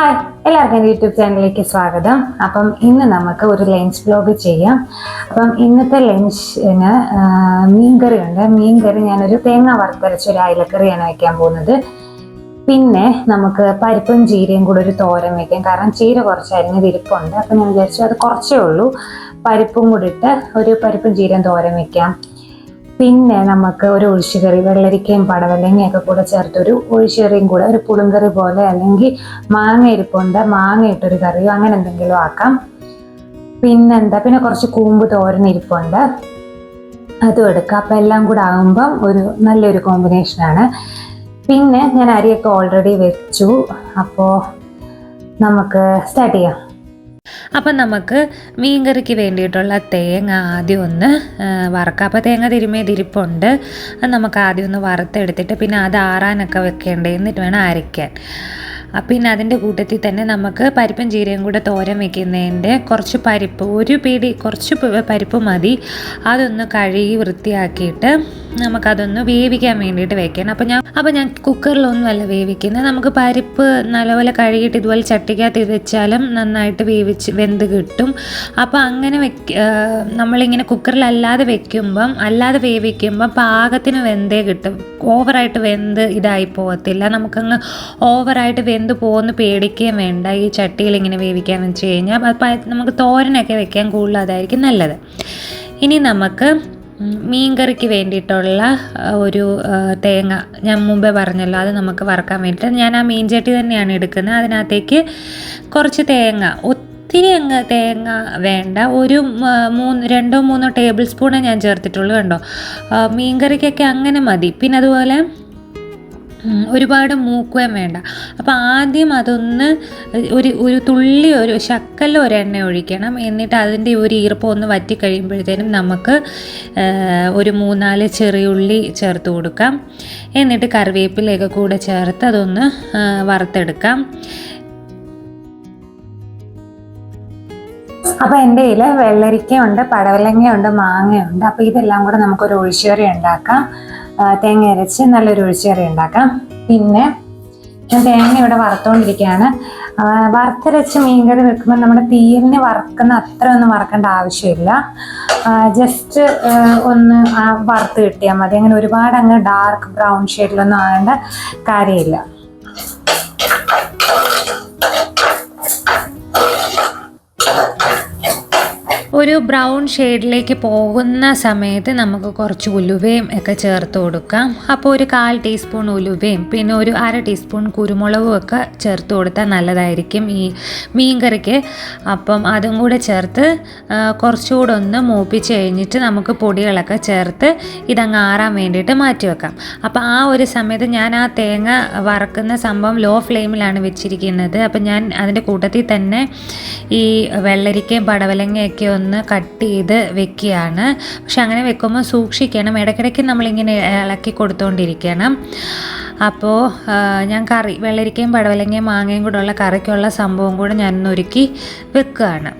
Hi, എല്ലാവർക്കും എൻ്റെ YouTube ചാനലിലേക്ക് സ്വാഗതം. അപ്പം ഇന്ന് നമുക്ക് ഒരു ലഞ്ച് വ്ലോഗ് ചെയ്യാം. അപ്പം ഇന്നത്തെ ലഞ്ചിന് മീൻകറിയുണ്ട്. മീൻകറി ഞാനൊരു തേങ്ങ വറുത്തരച്ച ഒരു അയലക്കറിയാണ് വയ്ക്കാൻ പോകുന്നത്. പിന്നെ നമുക്ക് പരിപ്പും ചീരയും കൂടെ ഒരു തോരൻ വയ്ക്കാം. കാരണം ചീര കുറച്ച് അരിഞ്ഞതിരിപ്പുണ്ട്. അപ്പം ഞാൻ വിചാരിച്ചു അത് കുറച്ചേ ഉള്ളൂ, പരിപ്പും കൂടി ഇട്ട് ഒരു പരിപ്പും ചീരയും തോരൻ വയ്ക്കാം. പിന്നെ നമുക്ക് ഒരു ഒഴിച്ചുകറി, വെള്ളരിക്കയും പടവലങ്ങയൊക്കെ കൂടെ ചേർത്തൊരു ഒഴിച്ചുകറിയും കൂടെ, ഒരു പുളിങ്കറി പോലെ, അല്ലെങ്കിൽ മാങ്ങ ഇരിപ്പുണ്ട്, മാങ്ങ ഇട്ടൊരു കറിയോ അങ്ങനെ എന്തെങ്കിലും ആക്കാം. പിന്നെ കുറച്ച് കൂമ്പ് തോരൻ ഇരിപ്പുണ്ട്, അതും എടുക്കാം. അപ്പം എല്ലാം കൂടെ ആകുമ്പം ഒരു നല്ലൊരു കോമ്പിനേഷനാണ്. പിന്നെ ഞാൻ അരിയൊക്കെ ഓൾറെഡി വെച്ചു. അപ്പോൾ നമുക്ക് സ്റ്റാർട്ട് ചെയ്യാം. അപ്പം നമുക്ക് മീൻകറിക്ക് വേണ്ടിയിട്ടുള്ള തേങ്ങ ആദ്യം ഒന്ന് വറക്കാം. അപ്പോൾ തേങ്ങ തിരിപ്പുണ്ട്, അത് നമുക്ക് ആദ്യം ഒന്ന് വറുത്തെടുത്തിട്ട് പിന്നെ അത് ആറാനൊക്കെ വെക്കേണ്ടത്, എന്നിട്ട് വേണം അരയ്ക്കാൻ. പിന്നെ അതിൻ്റെ കൂട്ടത്തിൽ തന്നെ നമുക്ക് പരിപ്പും ചീരയും കൂടെ തോരൻ വെക്കുന്നതിൻ്റെ കുറച്ച് പരിപ്പ്, ഒരു പിടി കുറച്ച് പരിപ്പ് മതി, അതൊന്ന് കഴുകി വൃത്തിയാക്കിയിട്ട് നമുക്കതൊന്ന് വേവിക്കാൻ വേണ്ടിയിട്ട് വെക്കണം. അപ്പോൾ ഞാൻ കുക്കറിലൊന്നുമല്ല വേവിക്കുന്നത്. നമുക്ക് പരിപ്പ് നല്ലപോലെ കഴുകിയിട്ട് ഇതുപോലെ ചട്ടിക്കകത്ത് വെച്ചാലും നന്നായിട്ട് വെന്ത് കിട്ടും. അപ്പോൾ അങ്ങനെ നമ്മളിങ്ങനെ കുക്കറിലല്ലാതെ അല്ലാതെ വേവിക്കുമ്പം പാകത്തിന് വെന്തേ കിട്ടും. ഓവറായിട്ട് വെന്ത് ഇതായി പോകത്തില്ല. നമുക്കങ്ങ് ഓവറായിട്ട് വെന്ത് പോകുന്ന പേടിക്കുകയും വേണ്ട. ഈ ചട്ടിയിൽ ഇങ്ങനെ വേവിക്കാൻ വെച്ച് കഴിഞ്ഞാൽ നമുക്ക് തോരനൊക്കെ വെക്കാൻ കൂടുതൽ അതായിരിക്കും നല്ലത്. ഇനി നമുക്ക് മീൻകറിക്ക് വേണ്ടിയിട്ടുള്ള ഒരു തേങ്ങ ഞാൻ മുമ്പേ പറഞ്ഞല്ലോ, അത് നമുക്ക് വറക്കാൻ വേണ്ടിയിട്ട് ഞാൻ ആ മീൻ ചട്ടി തന്നെയാണ് എടുക്കുന്നത്. അതിനകത്തേക്ക് കുറച്ച് തേങ്ങ, ഒത്തിരി തേങ്ങ വേണ്ട, ഒരു 2-3 ടേബിൾ സ്പൂണേ ഞാൻ ചേർത്തിട്ടുള്ളൂ. കണ്ടോ, മീൻകറിക്കൊക്കെ അങ്ങനെ മതി. പിന്നെ അതുപോലെ ഒരുപാട് മൂക്കുകയും വേണ്ട. അപ്പോൾ ആദ്യം അതൊന്ന് ഒരു തുള്ളി, ഒരു ശക്കല ഒരു എണ്ണ ഒഴിക്കണം. എന്നിട്ട് അതിൻ്റെ ഒരു ഈർപ്പം ഒന്ന് വറ്റി കഴിയുമ്പോഴത്തേനും നമുക്ക് ഒരു 3-4 ചെറിയുള്ളി ചേർത്ത് കൊടുക്കാം. എന്നിട്ട് കറിവേപ്പിലയൊക്കെ കൂടെ ചേർത്ത് അതൊന്ന് വറുത്തെടുക്കാം. അപ്പോൾ എൻ്റെ കയ്യിൽ വെള്ളരിക്കയുണ്ട്, പടവലങ്ങയുണ്ട്, മാങ്ങയുണ്ട്. അപ്പോൾ ഇതെല്ലാം കൂടെ നമുക്കൊരു ഒഴിച്ചുകറി ഉണ്ടാക്കാം. തേങ്ങ അരച്ച് നല്ലൊരു ഒഴിച്ചുകറി ഉണ്ടാക്കാം. പിന്നെ ഞാൻ തേങ്ങ ഇവിടെ വറുത്തുകൊണ്ടിരിക്കുകയാണ്. വറുത്തരച്ച് മീൻകറി വെക്കുമ്പോൾ നമ്മുടെ തീയലിന് വറുക്കുന്ന അത്ര ഒന്നും വറക്കേണ്ട ആവശ്യമില്ല. ജസ്റ്റ് ഒന്ന് വറുത്ത് കിട്ടിയാൽ മതി. അങ്ങനെ ഒരുപാട് അങ്ങ് ഡാർക്ക് ബ്രൗൺ ഷെയ്ഡിലൊന്നും ആകേണ്ട കാര്യമില്ല. ഒരു ബ്രൗൺ ഷെയ്ഡിലേക്ക് പോകുന്ന സമയത്ത് നമുക്ക് കുറച്ച് ഉലുവയും ഒക്കെ ചേർത്ത് കൊടുക്കാം. അപ്പോൾ ഒരു 1/4 ടീസ്പൂൺ ഉലുവയും പിന്നെ ഒരു 1/2 ടീസ്പൂൺ കുരുമുളകും ഒക്കെ ചേർത്ത് കൊടുത്താൽ നല്ലതായിരിക്കും ഈ മീൻ കറിക്ക്. അപ്പം അതും കൂടെ ചേർത്ത് കുറച്ചുകൂടെ ഒന്ന് മൂപ്പിച്ച് കഴിഞ്ഞിട്ട് നമുക്ക് പൊടികളൊക്കെ ചേർത്ത് ഇതങ്ങ് ആറാൻ വേണ്ടിയിട്ട് മാറ്റി വെക്കാം. അപ്പോൾ ആ ഒരു സമയത്ത് ഞാൻ ആ തേങ്ങ വറക്കുന്ന സംഭവം ലോ ഫ്ലെയിമിലാണ് വെച്ചിരിക്കുന്നത്. അപ്പം ഞാൻ അതിൻ്റെ കൂട്ടത്തിൽ തന്നെ ഈ വെള്ളരിക്കയും പടവലങ്ങയൊക്കെ ഒന്ന് കട്ട് ചെയ്ത് വെക്കുകയാണ്. പക്ഷെ അങ്ങനെ വെക്കുമ്പോൾ സൂക്ഷിക്കണം, ഇടയ്ക്കിടയ്ക്ക് നമ്മളിങ്ങനെ ഇളക്കി കൊടുത്തുകൊണ്ടിരിക്കണം. അപ്പോൾ ഞാൻ വെള്ളരിക്കയും പടവലങ്ങയും മാങ്ങയും കൂടെ ഉള്ള കറിക്കുള്ള സംഭവം കൂടെ ഞാനൊന്ന് ഒരുക്കി വെക്കുകയാണ്.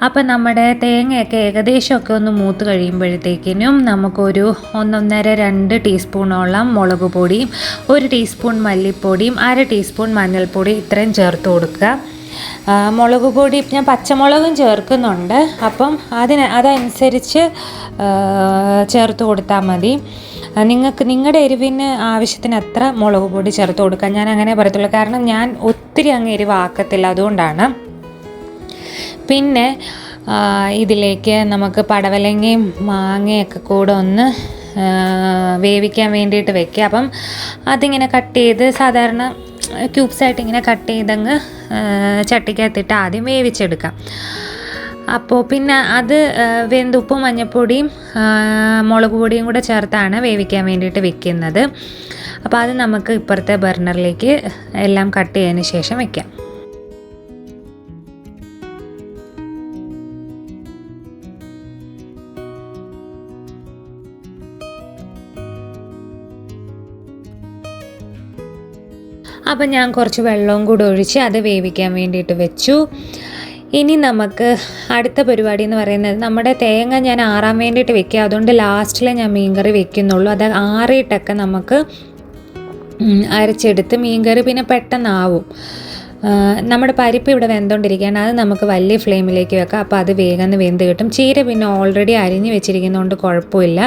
അപ്പം നമ്മുടെ തേങ്ങയൊക്കെ ഏകദേശമൊക്കെ ഒന്ന് മൂത്ത് കഴിയുമ്പോഴത്തേക്കിനും നമുക്കൊരു 1-1.5-2 ടീസ്പൂണോളം മുളക് പൊടിയും 1 ടീസ്പൂൺ മല്ലിപ്പൊടിയും 1/2 ടീസ്പൂൺ മഞ്ഞൾപ്പൊടി ഇത്രയും ചേർത്ത് കൊടുക്കുക. മുളക് പൊടി ഞാൻ പച്ചമുളകും ചേർക്കുന്നുണ്ട്. അപ്പം അതനുസരിച്ച് ചേർത്ത് കൊടുത്താൽ മതി. നിങ്ങളുടെ എരിവിന് ആവശ്യത്തിന് അത്ര മുളക് പൊടി ചേർത്ത് കൊടുക്കാം. ഞാൻ അങ്ങനെ പറയത്തുള്ളൂ, കാരണം ഞാൻ ഒത്തിരി അങ്ങ് എരിവാക്കത്തില്ല, അതുകൊണ്ടാണ്. പിന്നെ ഇതിലേക്ക് നമുക്ക് പടവലങ്ങയും മാങ്ങയൊക്കെ കൂടെ ഒന്ന് വേവിക്കാൻ വേണ്ടിയിട്ട് വെക്കുക. അപ്പം അതിങ്ങനെ കട്ട് ചെയ്ത് സാധാരണ ക്യൂബ്സായിട്ട് ഇങ്ങനെ കട്ട് ചെയ്തങ്ങ് ചട്ടിക്കകത്തിട്ട് ആദ്യം വേവിച്ചെടുക്കാം. അപ്പോൾ പിന്നെ അത് വെന്ത് ഉപ്പും മഞ്ഞൾപ്പൊടിയും മുളക് പൊടിയും കൂടെ ചേർത്താണ് വേവിക്കാൻ വേണ്ടിയിട്ട് വെക്കുന്നത്. അപ്പോൾ അത് നമുക്ക് ഇപ്പുറത്തെ ബർണറിലേക്ക് എല്ലാം കട്ട് ചെയ്തതിന് ശേഷം വെക്കാം. അപ്പം ഞാൻ കുറച്ച് വെള്ളവും കൂടെ ഒഴിച്ച് അത് വേവിക്കാൻ വേണ്ടിയിട്ട് വെച്ചു. ഇനി നമുക്ക് അടുത്ത പരിപാടി എന്ന് പറയുന്നത്, നമ്മുടെ തേങ്ങ ഞാൻ ആറാൻ വേണ്ടിയിട്ട് വെക്കുക. അതുകൊണ്ട് ലാസ്റ്റിലെ ഞാൻ മീൻകറി വെക്കുന്നുള്ളൂ. അത് ആറിയിട്ടൊക്കെ നമുക്ക് അരച്ചെടുത്ത് മീൻകറി പിന്നെ പെട്ടെന്നാവും. നമ്മുടെ പരിപ്പ് ഇവിടെ വെന്തുകൊണ്ടിരിക്കുകയാണ്. അത് നമുക്ക് വലിയ ഫ്ലെയിമിലേക്ക് വെക്കാം. അപ്പോൾ അത് വേഗം വെന്ത് കിട്ടും. ചീര പിന്നെ ഓൾറെഡി അരിഞ്ഞ് വെച്ചിരിക്കുന്നതുകൊണ്ട് കുഴപ്പമില്ല.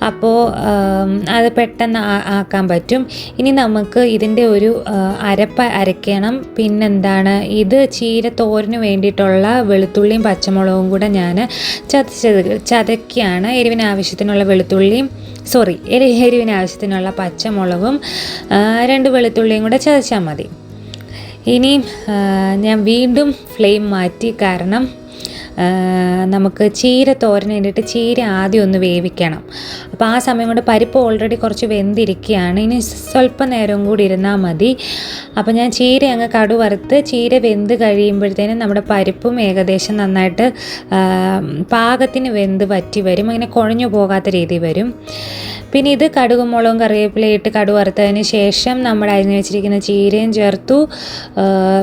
അപ്പോൾ അത് പെട്ടെന്ന് ആക്കാൻ പറ്റും. ഇനി നമുക്ക് ഇതിൻ്റെ ഒരു അരപ്പ് അരയ്ക്കണം. പിന്നെന്താണ്, ഇത് ചീര തോരന് വേണ്ടിയിട്ടുള്ള വെളുത്തുള്ളിയും പച്ചമുളകും കൂടെ ഞാൻ ചതയ്ക്കുകയാണ്. എരിവിന് ആവശ്യത്തിനുള്ള എരിവിന് ആവശ്യത്തിനുള്ള പച്ചമുളകും 2 വെളുത്തുള്ളിയും കൂടെ ചതച്ചാൽ മതി. ഇനി ഞാൻ വീണ്ടും ഫ്ലെയിം മാറ്റി, കാരണം നമുക്ക് ചീര തോരന് വേണ്ടിയിട്ട് ചീര ആദ്യം ഒന്ന് വേവിക്കണം. അപ്പോൾ ആ സമയം കൊണ്ട് പരിപ്പ് ഓൾറെഡി കുറച്ച് വെന്തിരിക്കുകയാണ്. ഇനി സ്വല്പം നേരം കൂടി ഇരുന്നാൽ മതി. അപ്പോൾ ഞാൻ ചീര അങ്ങ് കടു വറുത്ത് ചീര വെന്ത് കഴിയുമ്പോഴത്തേനും നമ്മുടെ പരിപ്പും ഏകദേശം നന്നായിട്ട് പാകത്തിന് വെന്ത് വറ്റി വരും. അങ്ങനെ കുഴഞ്ഞു പോകാത്ത രീതി വരും. പിന്നെ ഇത് കടുകും മുളകും കറിവേപ്പിലയും ഇട്ട് കടു വറുത്തതിന് ശേഷം നമ്മൾ അരിഞ്ഞു വെച്ചിരിക്കുന്ന ചീരയും ചേർത്തു,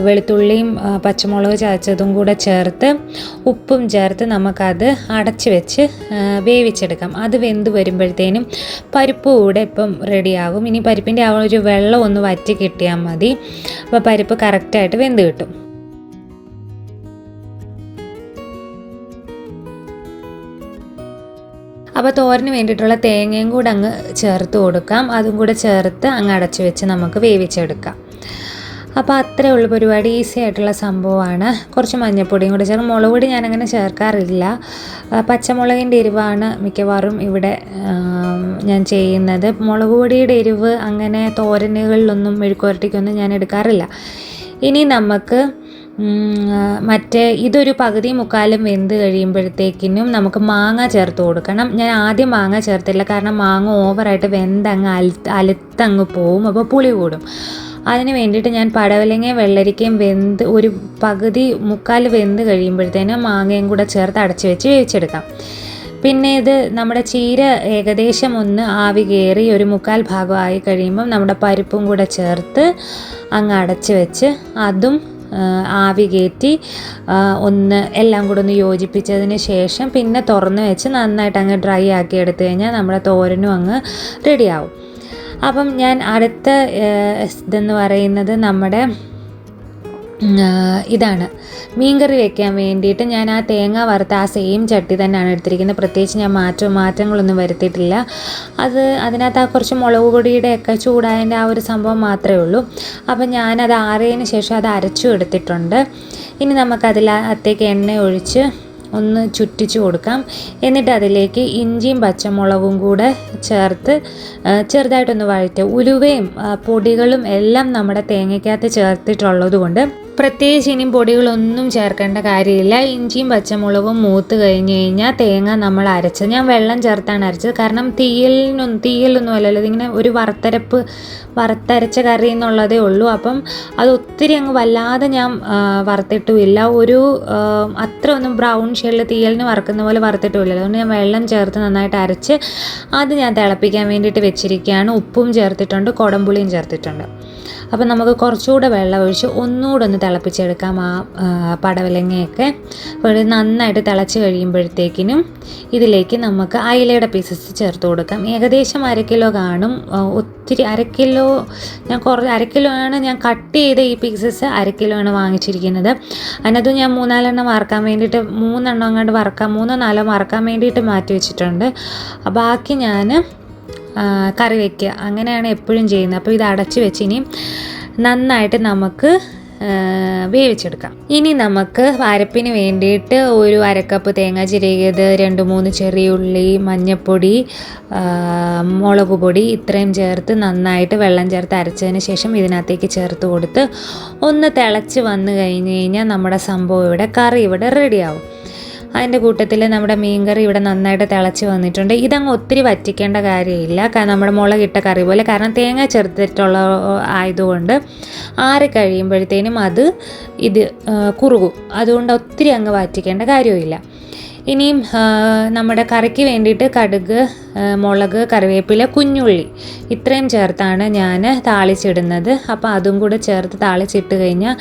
വെളുത്തുള്ളിയും പച്ചമുളക് ചതച്ചതും കൂടെ ചേർത്ത് ഉപ്പും ചേർത്ത് നമുക്കത് അടച്ച് വെച്ച് വേവിച്ചെടുക്കാം. അത് വെന്ത് വരുമ്പോഴത്തേനും പരിപ്പ് കൂടെ ഇപ്പം റെഡിയാകും. ഇനി പരിപ്പിൻ്റെ ആ ഒരു വെള്ളം ഒന്ന് വറ്റി കിട്ടിയാൽ മതി. അപ്പോൾ പരിപ്പ് കറക്റ്റായിട്ട് വെന്ത് കിട്ടും. അപ്പോൾ തോരന് വേണ്ടിയിട്ടുള്ള തേങ്ങയും കൂടെ അങ്ങ് ചേർത്ത് കൊടുക്കാം. അതും കൂടെ ചേർത്ത് അങ്ങ് അടച്ച് വെച്ച് നമുക്ക് വേവിച്ചെടുക്കാം. അപ്പോൾ അത്രയേ ഉള്ളൂ പരിപാടി. ഈസി ആയിട്ടുള്ള സംഭവമാണ്. കുറച്ച് മഞ്ഞൾപ്പൊടിയും കൂടെ ചേർക്കും. മുളക് പൊടി ഞാനങ്ങനെ ചേർക്കാറില്ല. പച്ചമുളകിൻ്റെ എരിവാണ് മിക്കവാറും ഇവിടെ ഞാൻ ചെയ്യുന്നത്. മുളക് പൊടിയുടെ എരിവ് അങ്ങനെ തോരനുകളിലൊന്നും മെഴുക്കുവരട്ടിക്കൊന്നും ഞാൻ എടുക്കാറില്ല. ഇനി നമുക്ക് ഇതൊരു പകുതി മുക്കാലും വെന്ത് കഴിയുമ്പോഴത്തേക്കിനും നമുക്ക് മാങ്ങ ചേർത്ത് കൊടുക്കണം. ഞാൻ ആദ്യം മാങ്ങ ചേർത്തില്ല, കാരണം മാങ്ങ ഓവറായിട്ട് വെന്തങ്ങ് അലുത്തങ്ങ് പോവും. അപ്പോൾ പുളി കൂടും. അതിന് വേണ്ടിയിട്ട് ഞാൻ പടവലങ്ങയും വെള്ളരിക്കയും വെന്ത് ഒരു പകുതി മുക്കാൽ വെന്ത് കഴിയുമ്പോഴത്തേനും മാങ്ങയും കൂടെ ചേർത്ത് അടച്ച് വെച്ച് വേവിച്ചെടുക്കാം. പിന്നെ ഇത് നമ്മുടെ ചീര ഏകദേശം ഒന്ന് ആവി കയറി ഒരു മുക്കാൽ ഭാഗമായി കഴിയുമ്പം നമ്മുടെ പരിപ്പും കൂടെ ചേർത്ത് അങ്ങ് അടച്ച് വെച്ച് അതും ആവി കയറ്റി എല്ലാം കൂടെ ഒന്ന് യോജിപ്പിച്ചതിന് ശേഷം പിന്നെ തുറന്ന് വെച്ച് നന്നായിട്ട് അങ്ങ് ഡ്രൈ ആക്കി എടുത്തു കഴിഞ്ഞാൽ നമ്മുടെ തോരനും അങ്ങ് റെഡിയാവും. അപ്പം ഞാൻ അടുത്ത ഇതെന്ന് പറയുന്നത് നമ്മുടെ ഇതാണ് മീൻകറി വെക്കാൻ വേണ്ടിയിട്ട് ഞാൻ ആ തേങ്ങ വറുത്ത ആ സെയിം ചട്ടി തന്നെയാണ് എടുത്തിരിക്കുന്നത്. പ്രത്യേകിച്ച് ഞാൻ മാറ്റങ്ങളൊന്നും വരുത്തിയിട്ടില്ല. അതിനകത്ത് ആ കുറച്ച് മുളക് പൊടിയുടെയൊക്കെ ചൂടായതിൻ്റെ ആ ഒരു സംഭവം മാത്രമേ ഉള്ളൂ. അപ്പം ഞാനത് ആറിയതിന് ശേഷം അത് അരച്ചു എടുത്തിട്ടുണ്ട്. ഇനി നമുക്കതിലകത്തേക്ക് എണ്ണ ഒഴിച്ച് ഒന്ന് ചുറ്റിച്ച് കൊടുക്കാം. എന്നിട്ട് അതിലേക്ക് ഇഞ്ചിയും പച്ചമുളകും കൂടെ ചേർത്ത് ചെറുതായിട്ടൊന്ന് വഴറ്റുക. ഉലുവയും പൊടികളും എല്ലാം നമ്മുടെ തേങ്ങയ്ക്കകത്ത് ചേർത്തിട്ടുള്ളത് കൊണ്ട് പ്രത്യേകിച്ച് ഇനിയും പൊടികളൊന്നും ചേർക്കേണ്ട കാര്യമില്ല. ഇഞ്ചിയും പച്ചമുളകും മൂത്ത് കഴിഞ്ഞ് കഴിഞ്ഞാൽ തേങ്ങ നമ്മൾ അരച്ചത്, ഞാൻ വെള്ളം ചേർത്താണ് അരച്ചത്, കാരണം തീയലൊന്നും അല്ലല്ലോ, ഇതിങ്ങനെ ഒരു വറുത്തരച്ച കറി എന്നുള്ളതേ ഉള്ളൂ. അപ്പം അത് ഒത്തിരി അങ്ങ് വല്ലാതെ ഞാൻ വറുത്തിട്ടുമില്ല. അത്ര ഒന്നും ബ്രൗൺ ഷെയ്ഡിൽ തീയലിന് വറുക്കുന്ന പോലെ വറുത്തിട്ടുമില്ല. അതുകൊണ്ട് ഞാൻ വെള്ളം ചേർത്ത് നന്നായിട്ട് അരച്ച് അത് ഞാൻ തിളപ്പിക്കാൻ വേണ്ടിയിട്ട് വെച്ചിരിക്കുകയാണ്. ഉപ്പും ചേർത്തിട്ടുണ്ട്, കുടംപുളിയും ചേർത്തിട്ടുണ്ട്. അപ്പം നമുക്ക് കുറച്ചുകൂടെ വെള്ളം ഒഴിച്ച് ഒന്നുകൂടെ ഒന്ന് തിളപ്പിച്ചെടുക്കാം ആ പടവലങ്ങയൊക്കെ. അപ്പോൾ ഇത് നന്നായിട്ട് തിളച്ച് കഴിയുമ്പോഴത്തേക്കിനും ഇതിലേക്ക് നമുക്ക് അയിലയുടെ പീസസ് ചേർത്ത് കൊടുക്കാം. ഏകദേശം 1/2 കിലോ കാണും. ഒത്തിരി 1/2 കിലോ കിലോ ആണ് ഞാൻ കട്ട് ചെയ്ത ഈ പീസസ്. 1/2 കിലോ ആണ് വാങ്ങിച്ചിരിക്കുന്നത്. അതിനകത്ത് ഞാൻ 3-4 എണ്ണം വറക്കാൻ വേണ്ടിയിട്ട് 3 എണ്ണം അങ്ങോട്ട് 3-4 വറക്കാൻ വേണ്ടിയിട്ട് മാറ്റി വെച്ചിട്ടുണ്ട്. ബാക്കി ഞാൻ കറി വയ്ക്കുക, അങ്ങനെയാണ് എപ്പോഴും ചെയ്യുന്നത്. അപ്പോൾ ഇത് അടച്ച് വെച്ച് ഇനി നന്നായിട്ട് നമുക്ക് വേവിച്ചെടുക്കാം. ഇനി നമുക്ക് അരപ്പിന് വേണ്ടിയിട്ട് ഒരു 1/2 കപ്പ് തേങ്ങ ചിരകിയത്, 2-3 ചെറിയ ഉള്ളി, മഞ്ഞൾപ്പൊടി, മുളക് പൊടി ഇത്രയും ചേർത്ത് നന്നായിട്ട് വെള്ളം ചേർത്ത് അരച്ചതിന് ശേഷം ഇതിനകത്തേക്ക് ചേർത്ത് കൊടുത്ത് ഒന്ന് തിളച്ച് വന്നു കഴിഞ്ഞ് കഴിഞ്ഞാൽ നമ്മുടെ സംഭവം കറി ഇവിടെ റെഡിയാവും. അതിൻ്റെ കൂട്ടത്തിൽ നമ്മുടെ മീൻകറി ഇവിടെ നന്നായിട്ട് തിളച്ച് വന്നിട്ടുണ്ട്. ഇതങ്ങ് ഒത്തിരി വറ്റിക്കേണ്ട കാര്യമില്ല, കാരണം നമ്മുടെ മുളകിട്ട കറി പോലെ, കാരണം തേങ്ങ ചേർത്തിട്ടുള്ള ആയതുകൊണ്ട് ആറി കഴിയുമ്പോഴത്തേനും ഇത് കുറുകും. അതുകൊണ്ട് ഒത്തിരി അങ്ങ് വറ്റിക്കേണ്ട കാര്യമില്ല. ഇനിയും നമ്മുടെ കറിക്ക് വേണ്ടിയിട്ട് കടുക്, മുളക്, കറിവേപ്പില, കുഞ്ഞുള്ളി ഇത്രയും ചേർത്താണ് ഞാൻ താളിച്ചിടുന്നത്. അപ്പോൾ അതും കൂടെ ചേർത്ത് താളിച്ചിട്ട് കഴിഞ്ഞാൽ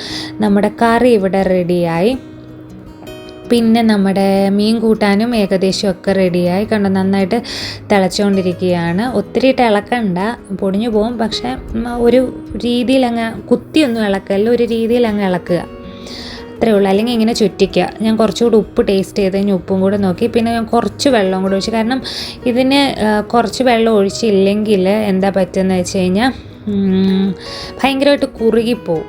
നമ്മുടെ കറി ഇവിടെ റെഡിയായി. പിന്നെ നമ്മുടെ മീൻ കൂട്ടാനും ഏകദേശമൊക്കെ റെഡിയായി, കണ്ടോ നന്നായിട്ട് തിളച്ചുകൊണ്ടിരിക്കുകയാണ്. ഒത്തിരി ഇളക്കണ്ട, പൊടിഞ്ഞു പോകും. പക്ഷേ ഒരു രീതിയിൽ അങ്ങ് കുത്തിയൊന്നും ഇളക്കല്ല, ഒരു രീതിയിൽ അങ്ങ് ഇളക്കുക, അത്രയേ ഉള്ളൂ. അല്ലെങ്കിൽ ഇങ്ങനെ ചുറ്റിക്കുക. ഞാൻ കുറച്ചുകൂടി ഉപ്പ് ടേസ്റ്റ് ചെയ്ത് കഴിഞ്ഞ് ഉപ്പും കൂടെ നോക്കി. പിന്നെ ഞാൻ കുറച്ച് വെള്ളം കൂടെ ഒഴിച്ചു. കാരണം ഇതിന് കുറച്ച് വെള്ളം ഒഴിച്ചില്ലെങ്കിൽ എന്താ പറ്റുമെന്ന് വെച്ച് കഴിഞ്ഞാൽ ഭയങ്കരമായിട്ട് കുറുകിപ്പോവും,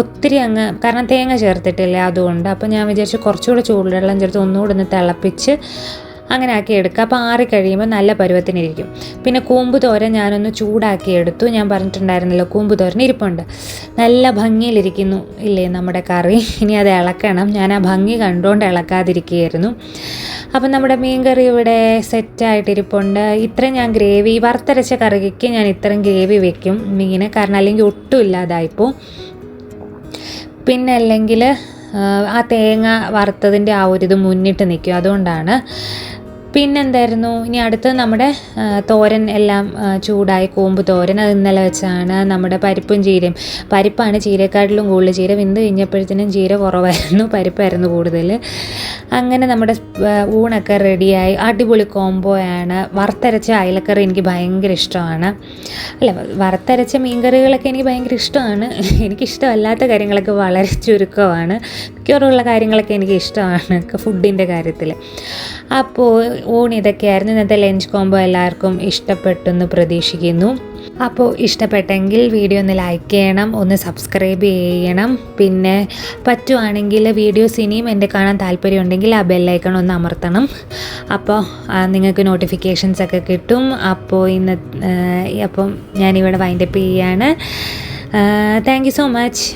ഒത്തിരി അങ്ങ്, കാരണം തേങ്ങ ചേർത്തിട്ടില്ല അതുകൊണ്ട്. അപ്പോൾ ഞാൻ വിചാരിച്ചു കുറച്ചുകൂടെ ചൂടുവെള്ളം ചേർത്ത് ഒന്നുകൂടെ ഒന്ന് തിളപ്പിച്ച് അങ്ങനെ ആക്കി എടുക്കുക. അപ്പോൾ ആറിക്കഴിയുമ്പോൾ നല്ല പരുവത്തിനിരിക്കും. പിന്നെ കൂമ്പ് തോരൻ ഞാനൊന്ന് ചൂടാക്കി എടുത്തു. ഞാൻ പറഞ്ഞിട്ടുണ്ടായിരുന്നല്ലോ കൂമ്പ് തോരൻ ഇരിപ്പുണ്ട്. നല്ല ഭംഗിയിലിരിക്കുന്നു ഇല്ലേ നമ്മുടെ കറി. ഇനി അത് ഇളക്കണം. ഞാൻ ആ ഭംഗി കണ്ടുകൊണ്ട് ഇളക്കാതിരിക്കുകയായിരുന്നു. അപ്പം നമ്മുടെ മീൻ കറി ഇവിടെ സെറ്റായിട്ടിരിപ്പുണ്ട്. ഇത്രയും ഞാൻ ഗ്രേവി, വറുത്തരച്ച കറിക്ക് ഞാൻ ഇത്രയും ഗ്രേവി വെക്കും മീന്, കാരണം അല്ലെങ്കിൽ ഒട്ടും ഇല്ലാതായിപ്പോൾ. പിന്നെ അല്ലെങ്കിൽ ആ തേങ്ങ വറുത്തതിൻ്റെ ആ ഒരു ഇത് മുന്നിട്ട് നിൽക്കും, അതുകൊണ്ടാണ്. പിന്നെന്തായിരുന്നു ഇനി അടുത്തത് നമ്മുടെ തോരൻ എല്ലാം ചൂടായി. കൂമ്പ് തോരൻ അത് ഇന്നലെ വെച്ചാണ്. നമ്മുടെ പരിപ്പും ചീരയും, പരിപ്പാണ് ചീരക്കാട്ടിലും കൂടുതൽ. ചീര വെന്ത് കഴിഞ്ഞപ്പോഴത്തേനും ചീര കുറവായിരുന്നു, പരിപ്പായിരുന്നു കൂടുതൽ. അങ്ങനെ നമ്മുടെ ഊണൊക്കെ റെഡിയായി. അടിപൊളി കോംബോയാണ്. വറുത്തരച്ച അയലക്കറി എനിക്ക് ഭയങ്കര ഇഷ്ടമാണ്. അല്ല, വറുത്തരച്ച മീൻകറികളൊക്കെ എനിക്ക് ഭയങ്കര ഇഷ്ടമാണ്. എനിക്കിഷ്ടമല്ലാത്ത കാര്യങ്ങളൊക്കെ വളരെ ചുരുക്കമാണ്. മിക്കവാറുള്ള കാര്യങ്ങളൊക്കെ എനിക്ക് ഇഷ്ടമാണ് ഫുഡിൻ്റെ കാര്യത്തിൽ. അപ്പോൾ ഊണ് ഇതൊക്കെയായിരുന്നു. ഇന്നത്തെ ലഞ്ച് കോംബോ എല്ലാവർക്കും ഇഷ്ടപ്പെട്ടെന്ന് പ്രതീക്ഷിക്കുന്നു. അപ്പോൾ ഇഷ്ടപ്പെട്ടെങ്കിൽ വീഡിയോ ഒന്ന് ലൈക്ക് ചെയ്യണം, ഒന്ന് സബ്സ്ക്രൈബ് ചെയ്യണം. പിന്നെ പറ്റുവാണെങ്കിൽ വീഡിയോസ് ഇനിയും എൻ്റെ കാണാൻ താല്പര്യമുണ്ടെങ്കിൽ ആ ബെല്ലൈക്കൺ ഒന്ന് അമർത്തണം. അപ്പോൾ നിങ്ങൾക്ക് നോട്ടിഫിക്കേഷൻസ് ഒക്കെ കിട്ടും. അപ്പം ഞാനിവിടെ വൈൻഡപ്പ് ചെയ്യാണ്. Thank you so much.